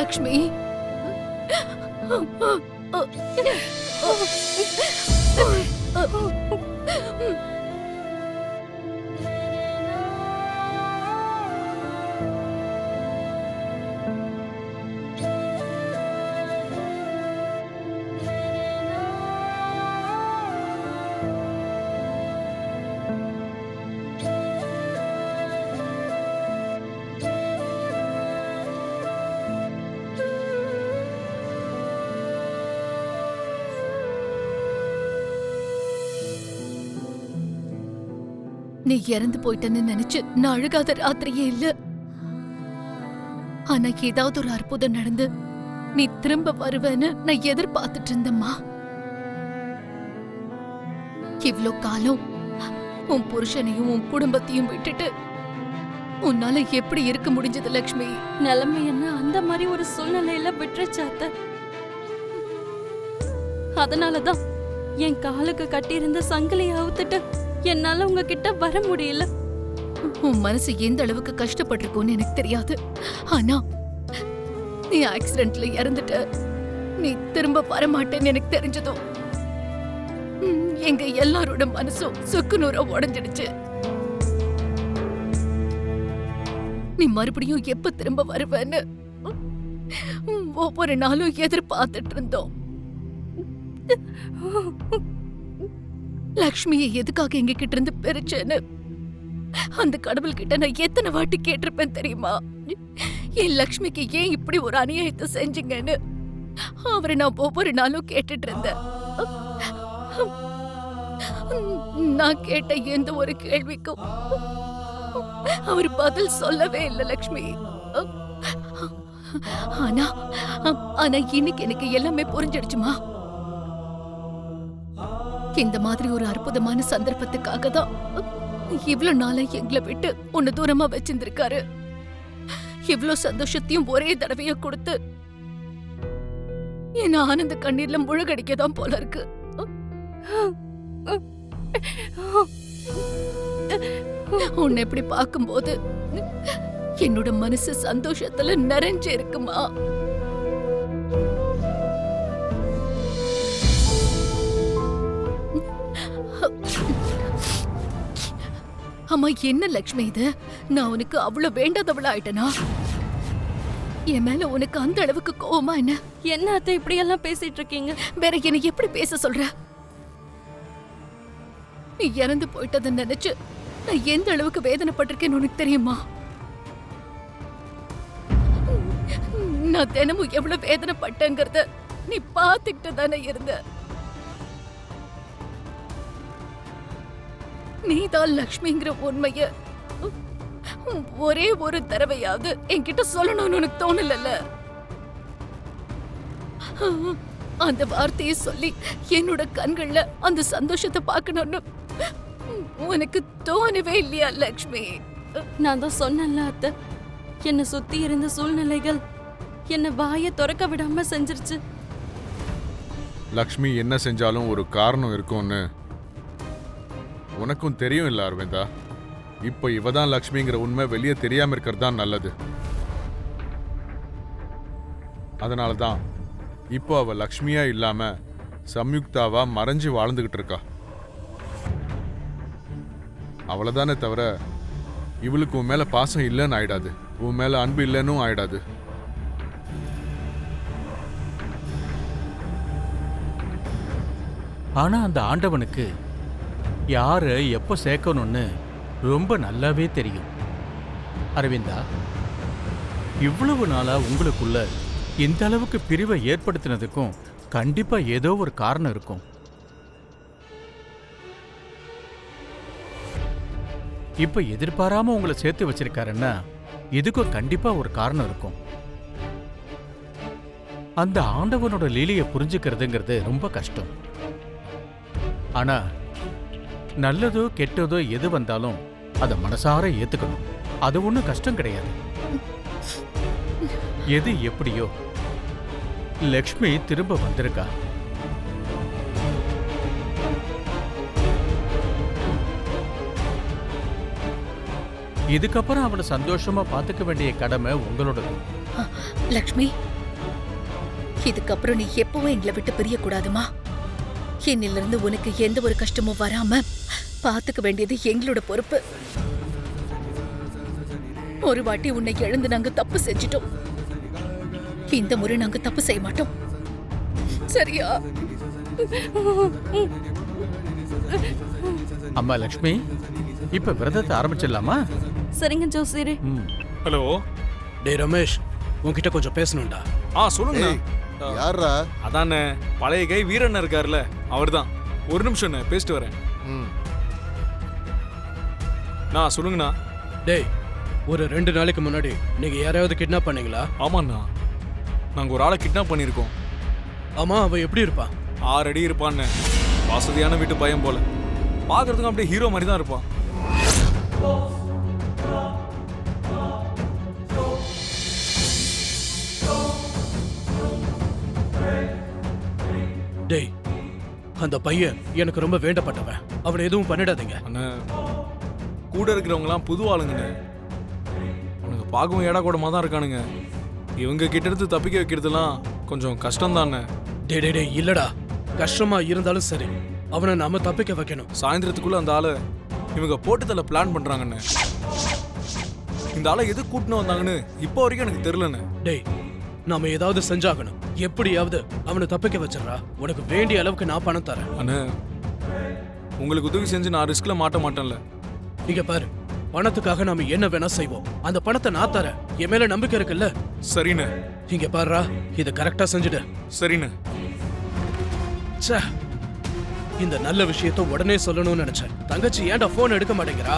லக்ஷ்மி. நீ இறந்து போயிட்டன்னு நினைச்சு நான் அழுகாத ராத்திரியே இல்ல. ஆனா ஏதாவது ஒரு அற்புதம் நடந்து நீ திரும்ப வருவேன்னு நான் எதிர்பார்த்துட்டு இருந்தம்மா. இவ்ளோ காலம் உன் புருஷனையும் உன் குடும்பத்தையும் விட்டுட்டு உன்னால எப்படி இருக்க முடிஞ்சது லக்ஷ்மி? நிலைமை என்ன அந்த மாதிரி ஒரு சூழ்நிலையில விட்டுருச்சாத்த. அதனாலதான் என் காலுக்கு கட்டியிருந்த சங்கிலியை அவுத்துட்டு என்னால உங்ககிட்ட வர முடியல. உன் மனசு எந்த அளவுக்கு கஷ்டப்பட்டிருக்கும்னு எனக்கு தெரியாது. ஆனா நீ ஆக்சிடென்ட்ல இறந்துட்ட, நீ திரும்ப வரமாட்டேன்னு எனக்கு தெரிஞ்சதும் எங்க எல்லாரோட மனசும் சுக்குநூறா உடைஞ்சிடுச்சு. நீ மறுபடியும் எப்ப திரும்ப வருவேன்னு ஒவ்வொரு நாளும் எதிர்பார்த்துட்டு இருந்தோம். லக்ஷ்மியை எதுக்காக எங்க கிட்ட இருந்து பிரிச்சேன்னு அந்த கடவுள் கிட்ட நான் எத்தனை வாட்டி கேட்டிருப்பேன் தெரியுமா? என் லக்ஷ்மிக்கு ஏன் இப்படி ஒரு அநியாயத்தை செஞ்சீங்கன்னு அவரை நான் ஒவ்வொரு நாளும் கேட்டுட்டு இருந்தேன். நான் கேட்ட எந்த ஒரு கேள்விக்கும் அவர் பதில் சொல்லவே இல்லை லக்ஷ்மி. ஆனா ஆனா இன்னைக்கு எனக்கு எல்லாமே புரிஞ்சிடுச்சுமா. இந்த மாதிரி ஒரு அற்புதமான சந்தர்ப்பத்துக்காக தான் இவ்வளவு நாளா எங்களை விட்டு உன்னை தூரமா வச்சிருந்திருக்காரு. இவ்வளவு சந்தோஷத்தையும் ஒரே தடவையா கொடுத்து என் ஆனந்த கண்ணீர்ல முழுகடிக்கதான் போல இருக்கு. உன்னை எப்படி பார்க்கும்போது என்னோட மனசு சந்தோஷத்துல நிறைஞ்சு இருக்குமா. அம்மா என்ன லக்ஷ்மி இது? நான் உனக்கு அவ்வளவு வேண்டாதவளா ஆயிட்டனா? என் மேல உனக்கு அந்த அளவுக்கு கோவமா என்ன? என்ன அத்தை இப்படி எல்லாம் பேசிட்டு இருக்கீங்க? வேற என்ன எப்படி பேச சொல்ற? நீ இறந்து போயிட்டதை நினைச்சு நான் எந்த அளவுக்கு வேதனைப்பட்டிருக்கேன்னு உனக்கு தெரியுமா? நான் தினமும் எவ்வளவு வேதனைப்பட்டேங்கிறத நீ பாத்துக்கிட்டு தானே இருந்த. நீதான் லக்ஷ்மிங்கிற உண்மைய ஒரே ஒரு தடவையாவது என்கிட்ட சொல்லணும்னு உனக்கு தோணல? அந்த வார்த்தையை சொல்லி என்னோட கண்கள்ல அந்த சந்தோஷத்தை பார்க்கணும்னு உனக்கு தோணவே இல்லையா லக்ஷ்மி? நான் தான் சொன்னேன்ல அத்தை, என்னை சுத்தி இருந்த சூழ்நிலைகள் என்ன வாயை திறக்க விடாம செஞ்சிருச்சு. லக்ஷ்மி என்ன செஞ்சாலும் ஒரு காரணம் இருக்கும்னு உனக்கும் தெரியும் இல்ல அரவிந்தா? இப்போ இவதான் லக்ஷ்மிங்கிற உண்மை வெளியே தெரியாம இருக்கிறது தான் நல்லது. அதனாலதான் இப்போ அவ லக்ஷ்மியா இல்லாம சம்யுக்தாவா மறைஞ்சு வாழ்ந்துகிட்டு இருக்கா. அவ்வளவுதானே தவிர இவளுக்கு உன் மேல பாசம் இல்லைன்னு ஆயிடாது, உன் மேல அன்பு இல்லைன்னு ஆயிடாது. ஆனா அந்த ஆண்டவனுக்கு யார எப்போ சேர்க்கணும்னு ரொம்ப நல்லாவே தெரியும். அரவிந்தா, இவ்வளவு நாளா உங்களுக்குள்ள இந்த அளவுக்கு பிரிவை ஏற்படுத்தினதுக்கும் கண்டிப்பா ஏதோ ஒரு காரணம் இருக்கும். இப்ப எதிர்பாராம உங்களை சேர்த்து வச்சிருக்காருன்னா இதுக்கும் கண்டிப்பா ஒரு காரணம் இருக்கும். அந்த ஆண்டவனோட லீலையை புரிஞ்சுக்கிறதுங்கிறது ரொம்ப கஷ்டம். ஆனா நல்லதோ கெட்டதோ எது வந்தாலும் அதை மனசார ஏத்துக்கணும். அது ஒன்றும் கஷ்டம் கிடையாது. எது எப்படியோ லக்ஷ்மி திரும்ப வந்திருக்கா. இதுக்கப்புறம் அவளை சந்தோஷமா பார்த்துக்க வேண்டிய கடமை உங்களோடது. லக்ஷ்மி, இதுக்கப்புறம் நீ எப்பவும் எங்களை விட்டு பிரியக்கூடாதுமா. என்னிலிருந்து உனக்கு எந்த ஒரு கஷ்டமும் வராம பாத்துக்க வேண்டியது எங்களோட பொறுப்பு. ஒரு வாட்டி உன்னை இழந்து நாங்க தப்பு செஞ்சிட்டோம். இந்த முறை நாங்க தப்பு செய்ய மாட்டோம். சரியா? அம்மா லக்ஷ்மி, இப்ப விரதத்தை ஆரம்பிச்சிடலாமா? சரிங்க ஜோசியரே. ஹலோ. டேய் ரமேஷ், உன்கிட்ட கொஞ்சம் பேசணும்டா. சொல்லுங்க. யாரா? அதானே பழைய கை வீரண்ண இருக்காருல்ல, அவர்தான். ஒரு நிமிஷம் பேசிட்டு வரேன். நான் சொல்லுங்கண்ணா. டேய், ஒரு 2 நாளைக்கு முன்னாடி நீங்க யாரையாவது கிட்னாப் பண்ணீங்களா? ஆமாண்ணா, நாங்க ஒரு ஆளை கிட்னாப் பண்ணியிருக்கோம். ஆமா, அவன் எப்படி இருப்பான்? 6 அடி இருப்பான்னு. வசதியான வீட்டு பையன் போல. பார்க்கறதுக்கும் அப்படியே ஹீரோ மாதிரி தான் இருப்பான். டேய், அந்த பையன் எனக்கு ரொம்ப வேண்டப்பட்டவன். அவனை எதுவும் பண்ணிடாதீங்க. அண்ணா, கூட இருக்கிறவங்கலாம் புது ஆளுங்கண்ணே. உனக்கு பார்க்கவும் ஏடா கூடமா தான் இருக்கானுங்க. இவங்க கிட்ட இருந்து தப்பிக்க வைக்கிறதுலாம் கொஞ்சம் கஷ்டம் தானே. டேய் டேய் டேய், இல்லடா, கஷ்டமா இருந்தாலும் சரி, அவனை நாம தப்பிக்க வைக்கணும். சாயந்தரத்துக்குள்ள அந்த ஆளை இவங்க போட்டு தள்ள பிளான் பண்றாங்கண்ணே. இந்த ஆளை எது கூட்டின்னு வந்தாங்கன்னு இப்போ வரைக்கும் எனக்கு தெரியலண்ணே. டேய், நாம ஏதாவது செஞ்சாகணும். எப்படியாவது அவனை தப்பிக்க வச்சிடறா. உனக்கு வேண்டிய அளவுக்கு நான் பணம் தரேன். அண்ணே, உங்களுக்கு உதவி செஞ்சு நான் ரிஸ்க்ல மாட்ட மாட்டேன்ல. இங்க பாரு, பணத்துக்காக நாம என்ன வேணா செய்வோம். அந்த பணத்தை நான் தரேன். என் மேல நம்பிக்கை இருக்குல்ல? சரிண்ணே. இங்க பாருடா, இத கரெக்டா செஞ்சுடு. சரிண்ணே. ச்சே, இந்த நல்ல விஷயத்த உடனே சொல்லணும்னு நினைச்சேன். தங்கச்சி ஏன்டா போன் எடுக்க மாட்டேங்கிறா?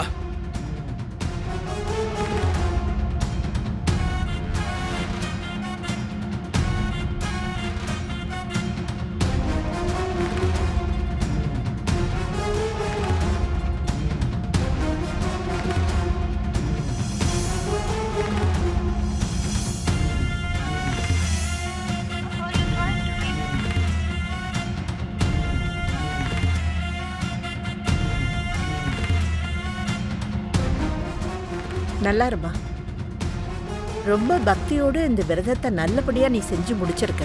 நல்லா இருமா. ரொம்ப பக்தியோடு இந்த விரதத்தை நல்லபடியா நீ செஞ்சு முடிச்சிருக்க.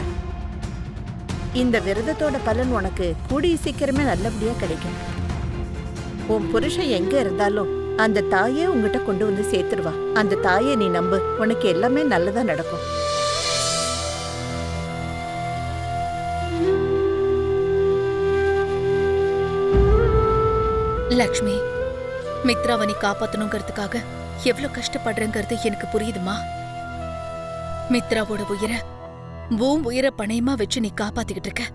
இந்த விரதத்தோட பலன் உனக்கு கூடிய சீக்கிரமே நல்லபடியா கிடைக்கும். உன் புருஷன் எங்க இருந்தாலும் அந்த தாயே உங்ககிட்ட கொண்டு வந்து சேர்த்துருவா. அந்த தாயை நீ நம்பு, உனக்கு எல்லாமே நல்லதா நடக்கும். லக்ஷ்மி, மித்ராவை நீ காப்பாத்தணுங்கிறதுக்காக எவ்வளவு கஷ்டப்படுறேங்கிறது எனக்கு புரியுதுமா. மித்ராவோட உயிரை உன் உயிரை பணயமா வச்சு நீ காப்பாத்திக்கிட்டு இருக்க.